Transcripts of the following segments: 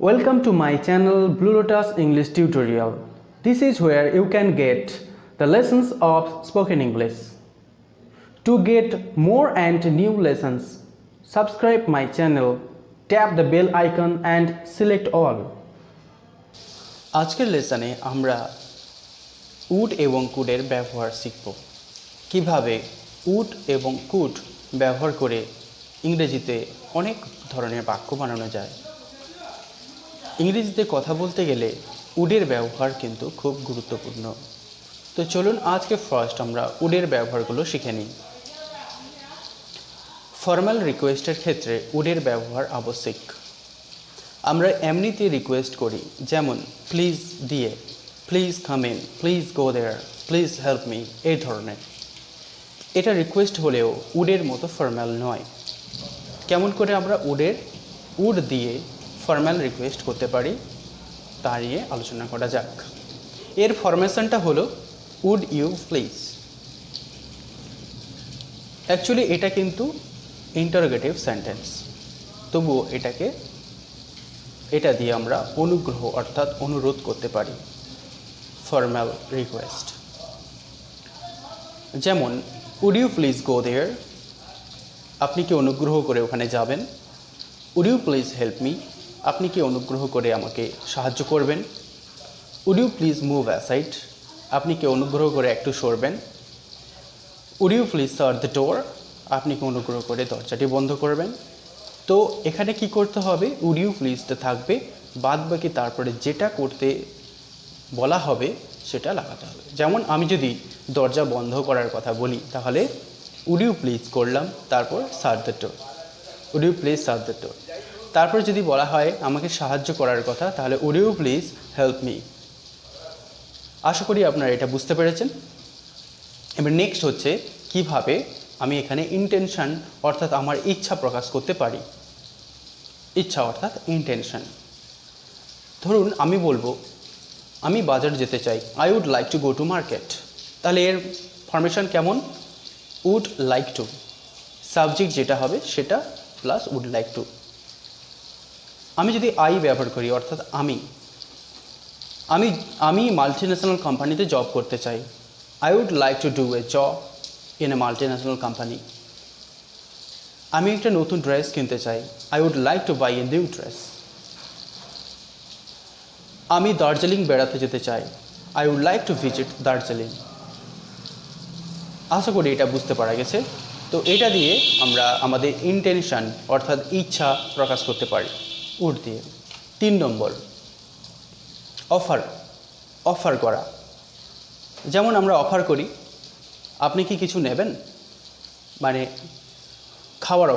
Welcome to my channel Blue Lotus English Tutorial. This is where you can get the lessons of spoken English. To get more and new lessons, subscribe my channel, tap the bell icon and select all. আজকের লেসনে আমরা would এবং কুডের ব্যবহার শিখব। কিভাবে would এবং could ব্যবহার করে ইংরেজিতে অনেক ধরনের বাক্য বানানো যায়। ইংরেজিতে কথা বলতে গেলে উডের ব্যবহার কিন্তু খুব গুরুত্বপূর্ণ। তো চলুন আজকে ফার্স্ট আমরা উডের ব্যবহারগুলো শিখে নিই। ফর্মাল রিকোয়েস্টের ক্ষেত্রে উডের ব্যবহার আবশ্যিক। আমরা এমনিতে রিকোয়েস্ট করি, যেমন প্লিজ দিয়ে, please come in, please go there, please help me, এই ধরনের। এটা রিকোয়েস্ট হলেও উডের মতো ফর্মাল নয়। কেমন করে আমরা উড দিয়ে ফর্মাল রিকোয়েস্ট করতে পারি তা নিয়ে আলোচনা করা যাক। এর ফরমেশনটা হলো উড ইউ প্লিজ। অ্যাকচুয়ালি এটা কিন্তু ইন্টারোগেটিভ সেন্টেন্স, তবুও এটা দিয়ে আমরা অনুগ্রহ অর্থাৎ অনুরোধ করতে পারি, ফর্মাল রিকোয়েস্ট। যেমন would you please go there, আপনি কি অনুগ্রহ করে ওখানে যাবেন। Would you please help me, আপনি কি অনুগ্রহ করে আমাকে সাহায্য করবেন। Would you please move aside, আপনি কি অনুগ্রহ করে একটু সরবেন। Would you please shut the door, আপনি কি অনুগ্রহ করে দরজাটি বন্ধ করবেন। তো এখানে কি করতে হবে, উড ইউ প্লিজটা থাকবে, বাদ বাকি তারপরে যেটা করতে বলা হবে সেটা লাগাতে হবে। যেমন আমি যদি দরজা বন্ধ করার কথা বলি, তাহলে উড ইউ প্লিজ করলাম, তারপর shut the door, would you please shut the door. তারপর যদি বলা হয় আমাকে সাহায্য করার কথা, তাহলে would you please help me. আশা করি আপনারা এটা বুঝতে পেরেছেন। এবার নেক্সট হচ্ছে কিভাবে আমি এখানে ইন্টেনশন অর্থাৎ আমার ইচ্ছা প্রকাশ করতে পারি। ইচ্ছা অর্থাৎ ইন্টেনশন। ধরুন আমি বলবো আমি বাজার যেতে চাই, I would like to go to market. তাহলে এর ফরমেশন কেমন, উড লাইক টু, সাবজেক্ট যেটা হবে সেটা প্লাস উড লাইক টু। আমি যদি আই ব্যবহার করি অর্থাৎ আমি মাল্টিন্যাশনাল কোম্পানিতে জব করতে চাই, I would like to do a job in a multinational company. আমি একটা নতুন ড্রেস কিনতে চাই, I would like to buy a new dress. আমি দার্জিলিং বেড়াতে যেতে চাই, I would like to visit Darjeeling. আশা করি এটা বুঝতে পারা গেছে। তো এটা দিয়ে আমরা আমাদের ইন্টেনশন অর্থাৎ ইচ্ছা প্রকাশ করতে পারি উড দিয়ে। 3 নম্বর অফার করা। যেমন আমরা অফার করি, আপনি কি কিছু নেবেন, মানে খাওয়ার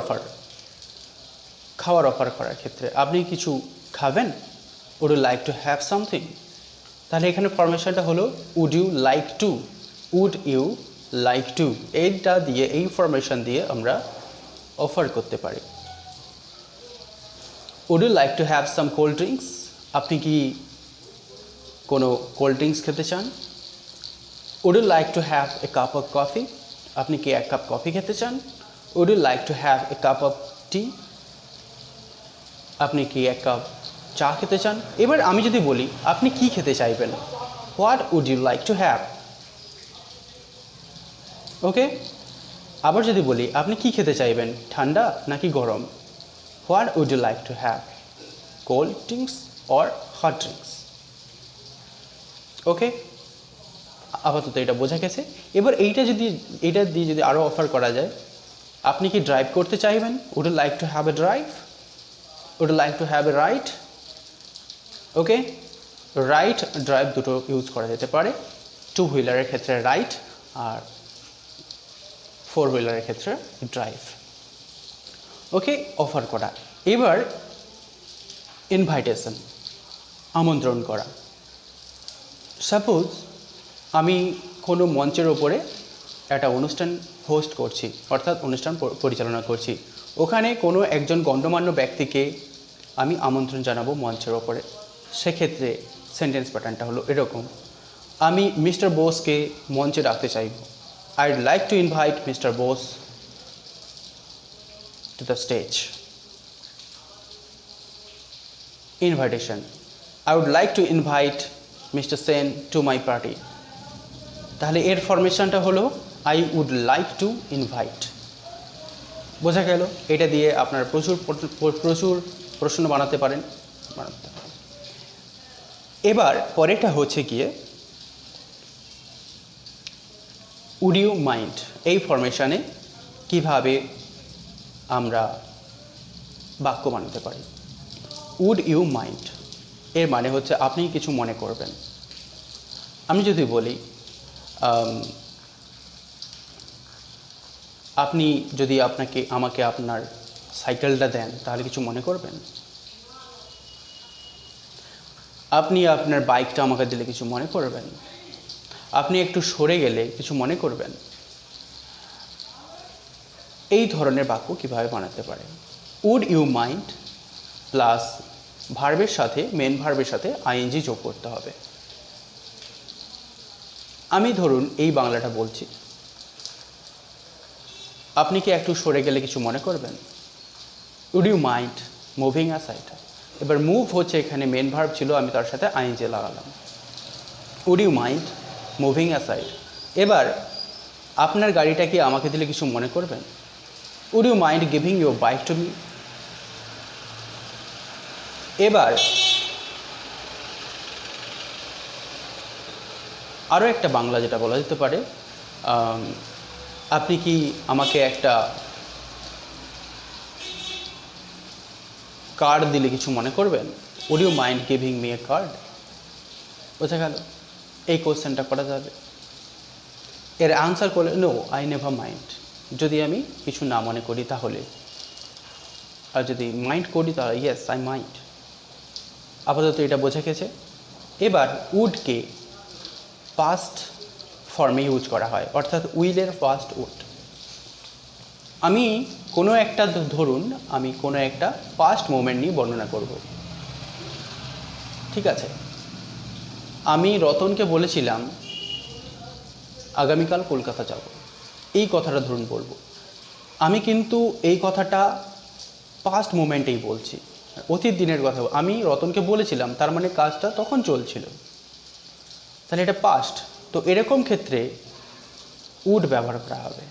অফার করার ক্ষেত্রে আপনি কিছু খাবেন, would you like to have something. তাহলে এখানে ফরমেশনটা হলো would you like to, would you like to. এইটা দিয়ে, এই ফরমেশন দিয়ে আমরা অফার করতে পারি। Would you like to have some cold drinks, আপনি কি কোনো কোল্ড ড্রিঙ্কস খেতে চান। Would you like to have a cup of coffee, আপনি কি 1 কাপ কফি খেতে চান। Would you like to have a cup of টি, আপনি কি 1 কাপ চা খেতে চান। এবার আমি যদি বলি আপনি কি খেতে চাইবেন, what would you like to have. Okay, আবার যদি বলি আপনি কি খেতে চাইবেন, ঠান্ডা নাকি গরম, what would you like to have, cold drinks or hot drinks. Okay, আপাতত এটা বোঝা গেছে। এবার এইটা দিয়ে যদি আরও অফার করা যায়, আপনি কি ড্রাইভ করতে চাইবেন, would you like to have a drive, would you like to have a ride. Okay, ride drive দুটো ইউজ করা যেতে পারে। 2 হুইলারের ক্ষেত্রে রাইড আর 4 হুইলারের ক্ষেত্রে ড্রাইভ। ওকে, অফার করা। এবার ইনভাইটেশন, আমন্ত্রণ করা। সাপোজ আমি কোনো মঞ্চের ওপরে একটা অনুষ্ঠান হোস্ট করছি অর্থাৎ অনুষ্ঠান পরিচালনা করছি, ওখানে কোনো একজন গণ্যমান্য ব্যক্তিকে আমি আমন্ত্রণ জানাবো মঞ্চের ওপরে। সেক্ষেত্রে সেন্টেন্স প্যাটার্নটা হলো এরকম, আমি মিস্টার বোসকে মঞ্চে ডাকতে চাইব, I'd like to invite mister Bose to the stage. Invitation, I would like to invite mister Sen to my party. তাহলে এর ফরমেশনটা হলো I would like to invite. বোঝা গেল? এটা দিয়ে আপনারা প্রচুর প্রশ্ন বানাতে পারেন। এবার পরেরটা হচ্ছে গিয়ে উড ইউ মাইন্ড। এই ফরমেশনে কিভাবে আমরা বাক্য বানাতে পারি। উড ইউ মাইন্ড এর মানে হচ্ছে আপনি কিছু মনে করবেন। আমি যদি বলি আপনি যদি আমাকে আপনার সাইকেলটা দেন তাহলে কিছু মনে করবেন? আপনি আপনার বাইকটা আমাকে দিলে কিছু মনে করবেন? আপনি একটু সরে গেলে কিছু মনে করবেন? এই ধরনের বাক্য কিভাবে বানাতে পারে? উড ইউ মাইন্ড প্লাস ভার্বের সাথে, মেন ভার্বের সাথে আইএনজি যোগ করতে হবে। আমি ধরুন এই বাংলাটা বলছি, আপনি কি একটু সরে গেলে কিছু মনে করবেন? Would you mind moving aside. এবার মুভ হচ্ছে এখানে মেন ভার্ব ছিল, আমি তার সাথে আইএনজি লাগালাম। Would you mind moving aside. এবার আপনার গাড়িটা কি আমাকে দিলে কিছু মনে করবেন? Would you mind giving your bike to me. এবার আরও একটা বাংলা যেটা বলা যেতে পারে, আপনি কি আমাকে একটা কার্ড দিলে কিছু মনে করবেন? Would you mind giving me a card. বোঝা গেল? এই কোশ্চেনটা করা যাবে। এর আনসার করলে নো আই নেভার মাইন্ড, যদি আমি কিছু না মনে করি তাহলে। আর যদি মাইন্ড করি তাহলে ইয়েস আই মাইন্ড। আপাতত এটা বোঝা গেছে। এবার উডকে পাস্ট ফর্মে ইউজ করা হয়, অর্থাৎ উইলের ফার্স্ট উড। আমি কোনো একটা ধরুন আমি কোনো একটা পাস্ট মোমেন্ট নিয়ে বর্ণনা করব, ঠিক আছে? আমি রতনকে বলেছিলাম আগামীকাল কলকাতা যাব, এই কথাটা ধরুন বলবো। আমি কিন্তু এই কথাটা পাস্ট মোমেন্টেই বলছি, অতীত দিনের কথা। আমি রতনকে বলেছিলাম, তার মানে কাজটা তখন চলছিল, তাহলে এটা পাস্ট। তো এরকম ক্ষেত্রে উড ব্যবহার করা হবে।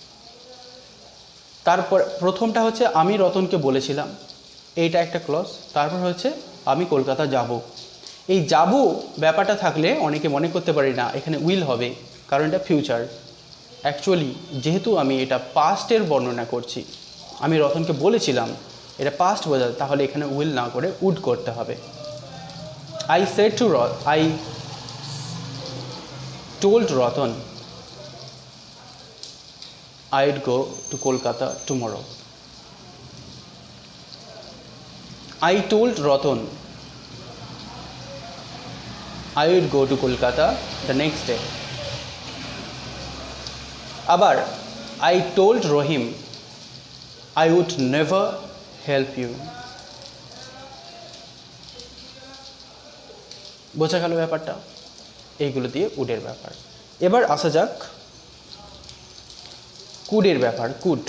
তারপর প্রথমটা হচ্ছে আমি রতনকে বলেছিলাম, এইটা একটা ক্লজ। তারপর হচ্ছে আমি কলকাতা যাব। এই যাব ব্যাপারটা থাকলে অনেকে মনে করতে পারি না এখানে উইল হবে, কারণ এটা ফিউচার। অ্যাকচুয়ালি যেহেতু আমি এটা পাস্টের বর্ণনা করছি, আমি রতনকে বলেছিলাম, এটা পাস্ট বোঝায়, তাহলে এখানে উইল না করে উড করতে হবে। I told Ratan I'd go to Kolkata tomorrow. I told Ratan I would go to Kolkata the next day. আবার I told Rohim I would never help you. বোঝা গেল ব্যাপারটা? এইগুলো দিয়ে উডের ব্যাপার। এবার আসা যাক কুডের ব্যাপার। কুড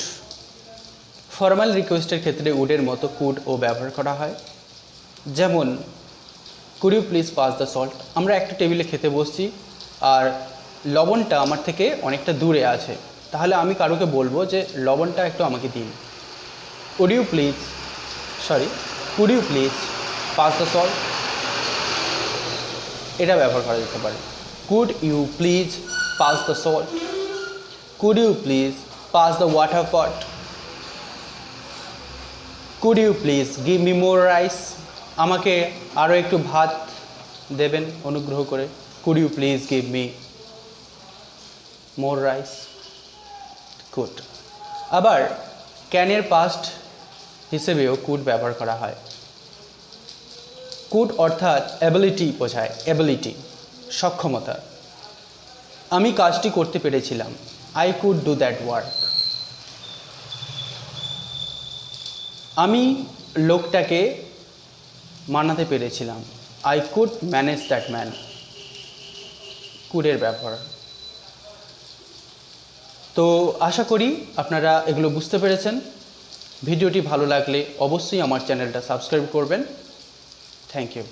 ফর্মাল রিকোয়েস্টের ক্ষেত্রে উডের মতো কুড ও ব্যবহার করা হয়। যেমন could you please pass the salt. আমরা একটা টেবিলে খেতে বসছি আর লবণটা আমার থেকে অনেকটা দূরে আছে, তাহলে আমি কারোকে বলবো যে লবণটা একটু আমাকে দিন। Could you please pass the salt, এটা ব্যবহার করা যেতে পারে। Could you please pass the salt, could you please pass the water pot, could you please give me more rice. আমাকে আরও একটু ভাত দেবেন অনুগ্রহ করে। Could you please give me more rice. Could. আবার ক্যানের পাস্ট হিসেবেও কুড ব্যবহার করা হয়। কুড অর্থাৎ অ্যাবিলিটি বোঝায়, অ্যাবিলিটি সক্ষমতা। আমি কাজটি করতে পেরেছিলাম, I could do that work. আমি লোকটাকে মানাতে পেরেছিলাম, I could manage that man. কুডের ব্যবহার। তো আশা করি আপনারা এগুলো বুঝতে পেরেছেন। ভিডিওটি ভালো লাগলে অবশ্যই আমার চ্যানেলটা সাবস্ক্রাইব করবেন। Thank you.